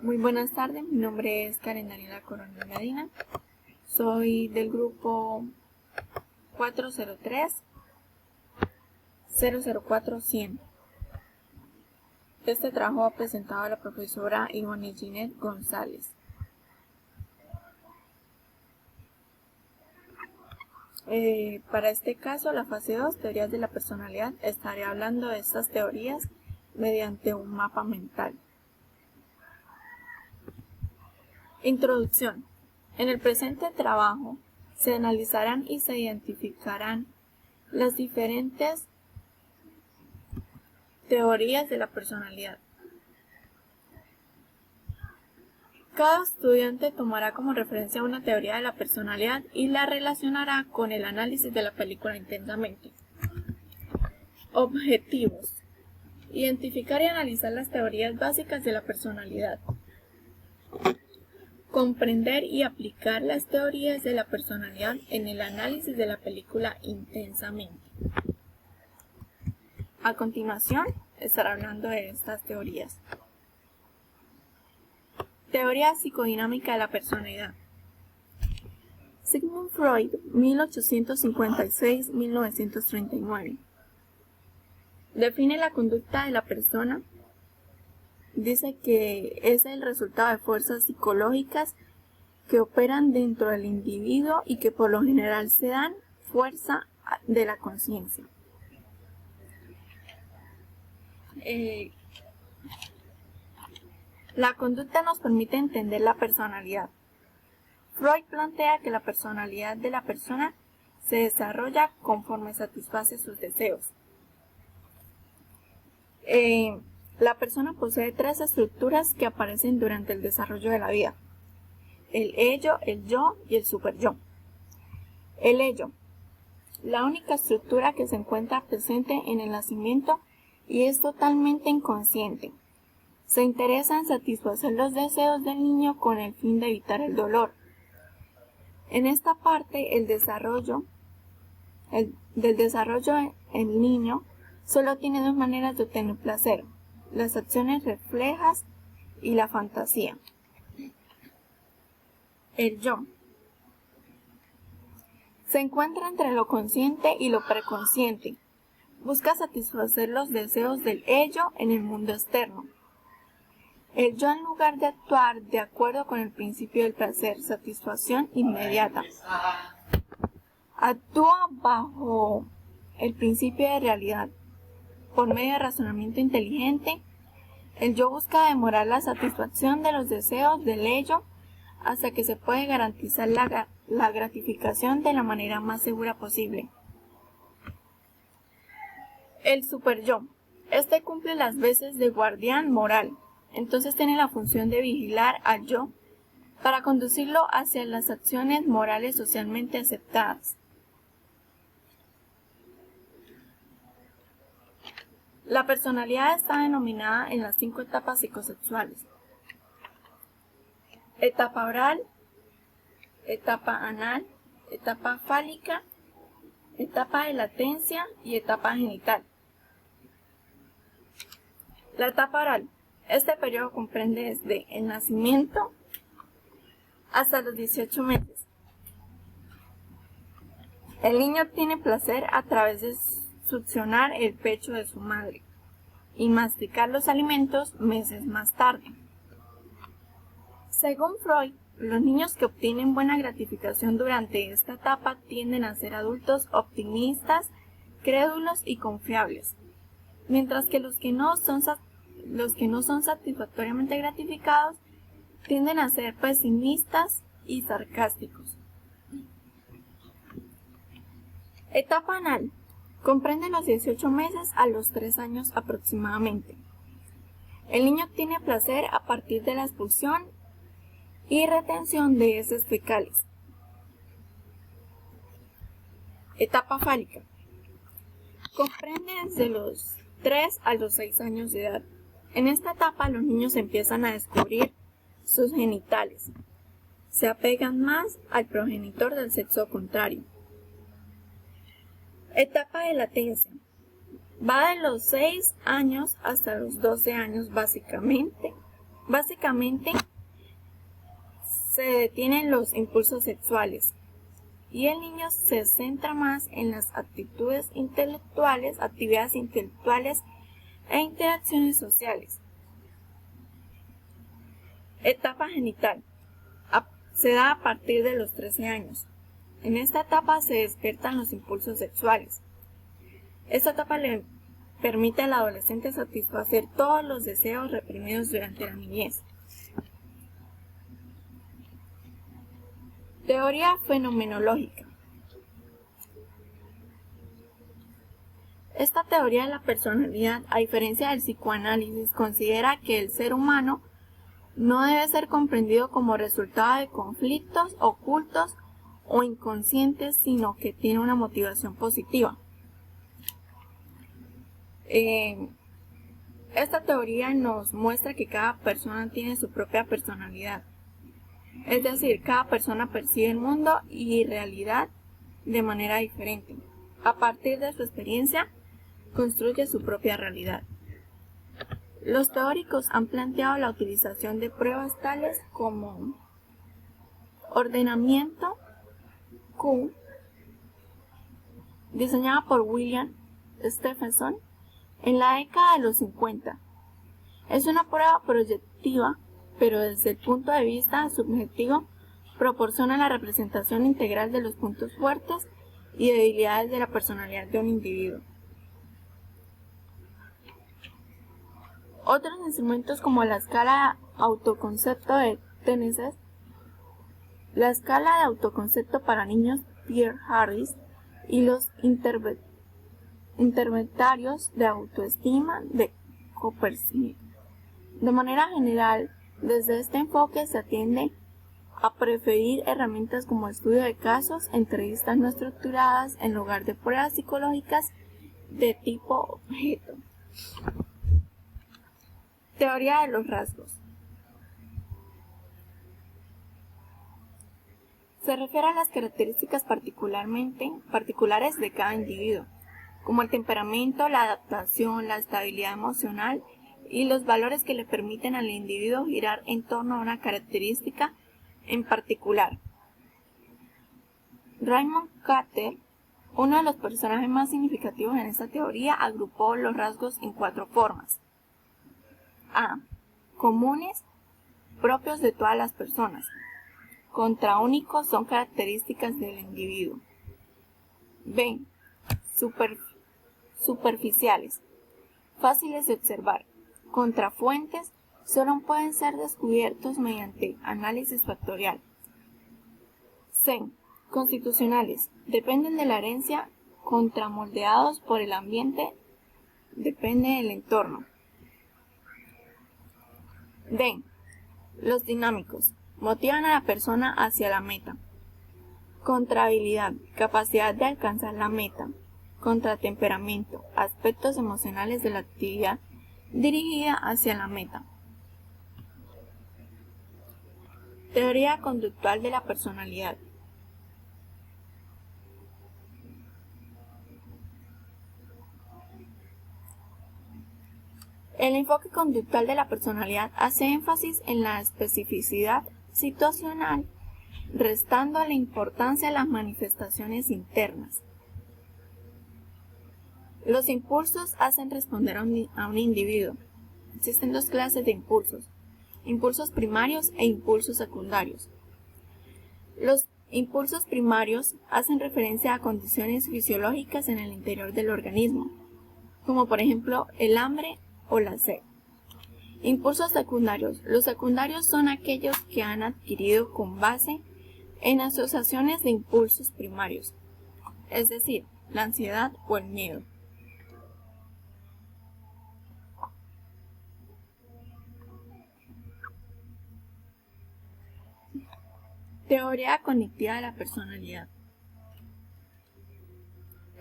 Muy buenas tardes, mi nombre es Karen Daniela Coronel Medina, soy del grupo 403-004-100. Este trabajo ha presentado a la profesora Ivonne Ginette González. Para este caso, la fase 2, teorías de la personalidad, estaré hablando de estas teorías mediante un mapa mental. Introducción. En el presente trabajo se analizarán y se identificarán las diferentes teorías de la personalidad. Cada estudiante tomará como referencia una teoría de la personalidad y la relacionará con el análisis de la película Intensamente. Objetivos. Identificar y analizar las teorías básicas de la personalidad. Comprender y aplicar las teorías de la personalidad en el análisis de la película Intensamente. A continuación, estaré hablando de estas teorías. Teoría psicodinámica de la personalidad. Sigmund Freud, 1856-1939. Define la conducta de la persona. Dice que es el resultado de fuerzas psicológicas que operan dentro del individuo y que por lo general se dan fuerza de la conciencia. La conducta nos permite entender la personalidad. Freud plantea que la personalidad de la persona se desarrolla conforme satisface sus deseos. La persona posee tres estructuras que aparecen durante el desarrollo de la vida: el ello, el yo y el superyo. El ello, la única estructura que se encuentra presente en el nacimiento y es totalmente inconsciente. Se interesa en satisfacer los deseos del niño con el fin de evitar el dolor. En esta parte, el desarrollo el niño solo tiene dos maneras de obtener placer: las acciones reflejas y la fantasía. El yo se encuentra entre lo consciente y lo preconsciente. Busca satisfacer los deseos del ello en el mundo externo. El yo, en lugar de actuar de acuerdo con el principio del placer, satisfacción inmediata, actúa bajo el principio de realidad. Por medio de razonamiento inteligente, el yo busca demorar la satisfacción de los deseos del ello hasta que se puede garantizar la gratificación de la manera más segura posible. El superyo. Este cumple las veces de guardián moral. Entonces tiene la función de vigilar al yo para conducirlo hacia las acciones morales socialmente aceptadas. La personalidad está denominada en las 5 etapas psicosexuales: etapa oral, etapa anal, etapa fálica, etapa de latencia y etapa genital. La etapa oral. Este periodo comprende desde el nacimiento hasta los 18 meses. El niño obtiene placer a través de succionar el pecho de su madre y masticar los alimentos meses más tarde. Según Freud, los niños que obtienen buena gratificación durante esta etapa tienden a ser adultos optimistas, crédulos y confiables, mientras que los que no son satisfactoriamente gratificados tienden a ser pesimistas y sarcásticos. Etapa anal. Comprende los 18 meses a los 3 años aproximadamente. El niño obtiene placer a partir de la expulsión y retención de heces fecales. Etapa fálica. Comprende desde los 3 a los 6 años de edad. En esta etapa los niños empiezan a descubrir sus genitales. Se apegan más al progenitor del sexo contrario. Etapa de latencia. Va de los 6 años hasta los 12 años básicamente, Básicamente, se detienen los impulsos sexuales y el niño se centra más en las actitudes intelectuales, actividades intelectuales e interacciones sociales. Etapa genital. Se da a partir de los 13 años. En esta etapa se despiertan los impulsos sexuales. Esta etapa le permite al adolescente satisfacer todos los deseos reprimidos durante la niñez. Teoría fenomenológica. Esta teoría de la personalidad, a diferencia del psicoanálisis, considera que el ser humano no debe ser comprendido como resultado de conflictos ocultos o inconscientes, sino que tiene una motivación positiva. Esta teoría nos muestra que cada persona tiene su propia personalidad. Es decir, cada persona percibe el mundo y realidad de manera diferente. A partir de su experiencia, construye su propia realidad. Los teóricos han planteado la utilización de pruebas tales como ordenamiento Q, diseñada por William Stephenson en la década de los 50. Es una prueba proyectiva, pero desde el punto de vista subjetivo proporciona la representación integral de los puntos fuertes y debilidades de la personalidad de un individuo. Otros instrumentos como la escala de autoconcepto de Tennessee, la escala de autoconcepto para niños Pierre Harris y los interventarios de autoestima de Coppersmith. De manera general, desde este enfoque se tiende a preferir herramientas como estudio de casos, entrevistas no estructuradas en lugar de pruebas psicológicas de tipo objeto. Teoría de los rasgos. Se refiere a las características particulares de cada individuo, como el temperamento, la adaptación, la estabilidad emocional y los valores que le permiten al individuo girar en torno a una característica en particular. Raymond Carter, uno de los personajes más significativos en esta teoría, agrupó los rasgos en 4 formas. A. Comunes, propios de todas las personas. Contraúnicos, son características del individuo. B. Superficiales, fáciles de observar. Contrafuentes, solo pueden ser descubiertos mediante análisis factorial. C. Constitucionales, dependen de la herencia. Contramoldeados por el ambiente, depende del entorno. D. Los dinámicos, motivan a la persona hacia la meta. Contrahabilidad, capacidad de alcanzar la meta. Contratemperamento, aspectos emocionales de la actividad dirigida hacia la meta. Teoría conductual de la personalidad. El enfoque conductual de la personalidad hace énfasis en la especificidad situacional, restando la importancia a las manifestaciones internas. Los impulsos hacen responder a un individuo. Existen 2 clases de impulsos: impulsos primarios e impulsos secundarios. Los impulsos primarios hacen referencia a condiciones fisiológicas en el interior del organismo, como por ejemplo el hambre o la sed. Impulsos secundarios. Los secundarios son aquellos que han adquirido con base en asociaciones de impulsos primarios, es decir, la ansiedad o el miedo. Teoría cognitiva de la personalidad.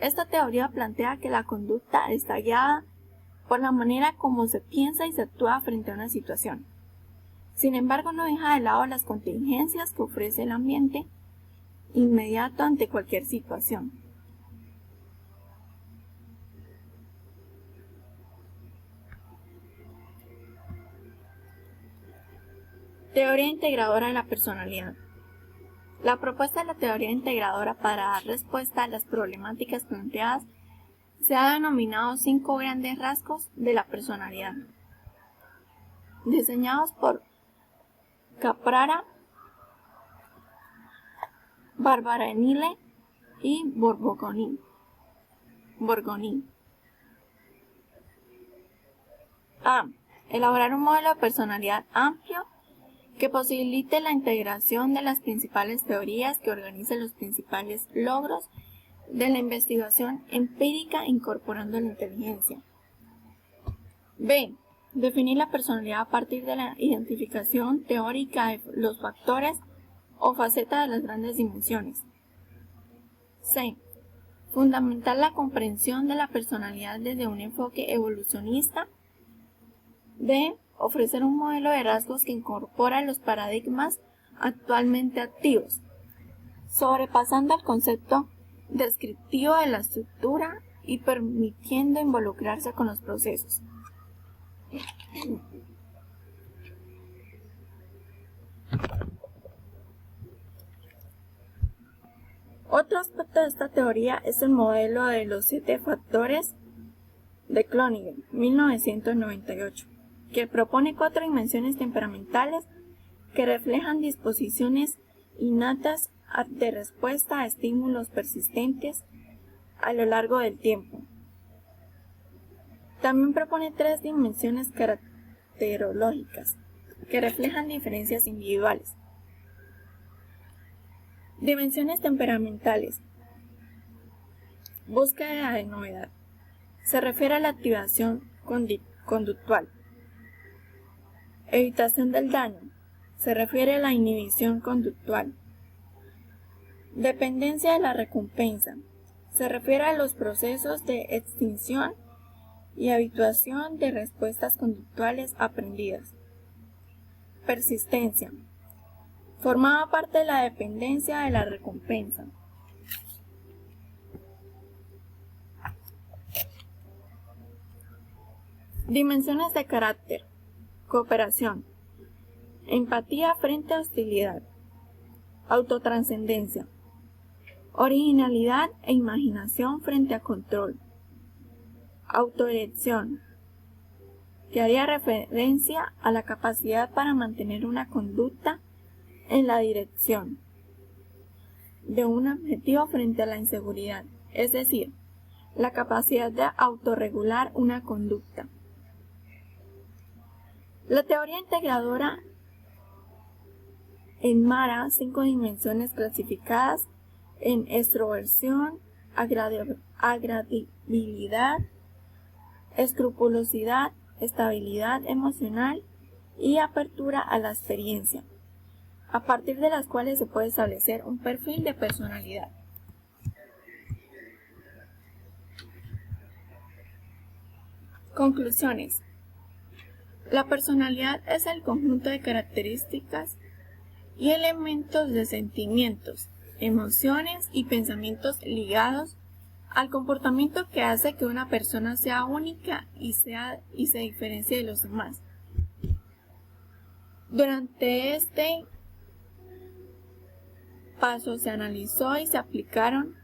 Esta teoría plantea que la conducta está guiada por la manera como se piensa y se actúa frente a una situación. Sin embargo, no deja de lado las contingencias que ofrece el ambiente inmediato ante cualquier situación. Teoría integradora de la personalidad. La propuesta de la teoría integradora para dar respuesta a las problemáticas planteadas se ha denominado 5 grandes rasgos de la personalidad, diseñados por Caprara, Barbaranile y Borgoni. A. Elaborar un modelo de personalidad amplio que posibilite la integración de las principales teorías que organicen los principales logros de la investigación empírica incorporando la inteligencia. B. Definir la personalidad a partir de la identificación teórica de los factores o facetas de las grandes dimensiones. C. Fundamentar la comprensión de la personalidad desde un enfoque evolucionista. D. Ofrecer un modelo de rasgos que incorpora los paradigmas actualmente activos, sobrepasando el concepto descriptivo de la estructura y permitiendo involucrarse con los procesos. Otro aspecto de esta teoría es el modelo de los 7 factores de Cloninger, 1998, que propone 4 dimensiones temperamentales que reflejan disposiciones innatas de respuesta a estímulos persistentes a lo largo del tiempo. También propone 3 dimensiones caracterológicas que reflejan diferencias individuales. Dimensiones temperamentales. Búsqueda de novedad. Se refiere a la activación conductual. Evitación del daño. Se refiere a la inhibición conductual. Dependencia de la recompensa. Se refiere a los procesos de extinción y habituación de respuestas conductuales aprendidas. Persistencia. Formaba parte de la dependencia de la recompensa. Dimensiones de carácter. Cooperación. Empatía frente a hostilidad. Autotranscendencia. Originalidad e imaginación frente a control. Autodirección, que haría referencia a la capacidad para mantener una conducta en la dirección de un objetivo frente a la inseguridad, es decir, la capacidad de autorregular una conducta. La teoría integradora enmara 5 dimensiones clasificadas en extroversión, agradabilidad, escrupulosidad, estabilidad emocional y apertura a la experiencia, a partir de las cuales se puede establecer un perfil de personalidad. Conclusiones. La personalidad es el conjunto de características y elementos de sentimientos, emociones y pensamientos ligados al comportamiento que hace que una persona sea única y se diferencie de los demás. Durante este paso se analizó y se aplicaron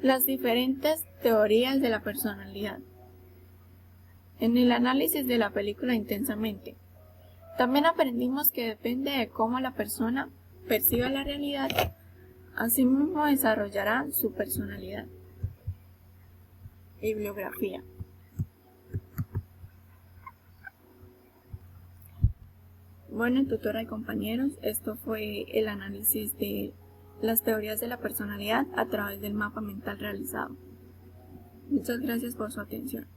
las diferentes teorías de la personalidad en el análisis de la película Intensamente. También aprendimos que depende de cómo la persona perciba la realidad, asimismo desarrollará su personalidad. Bibliografía. Bueno, tutora y compañeros, esto fue el análisis de las teorías de la personalidad a través del mapa mental realizado. Muchas gracias por su atención.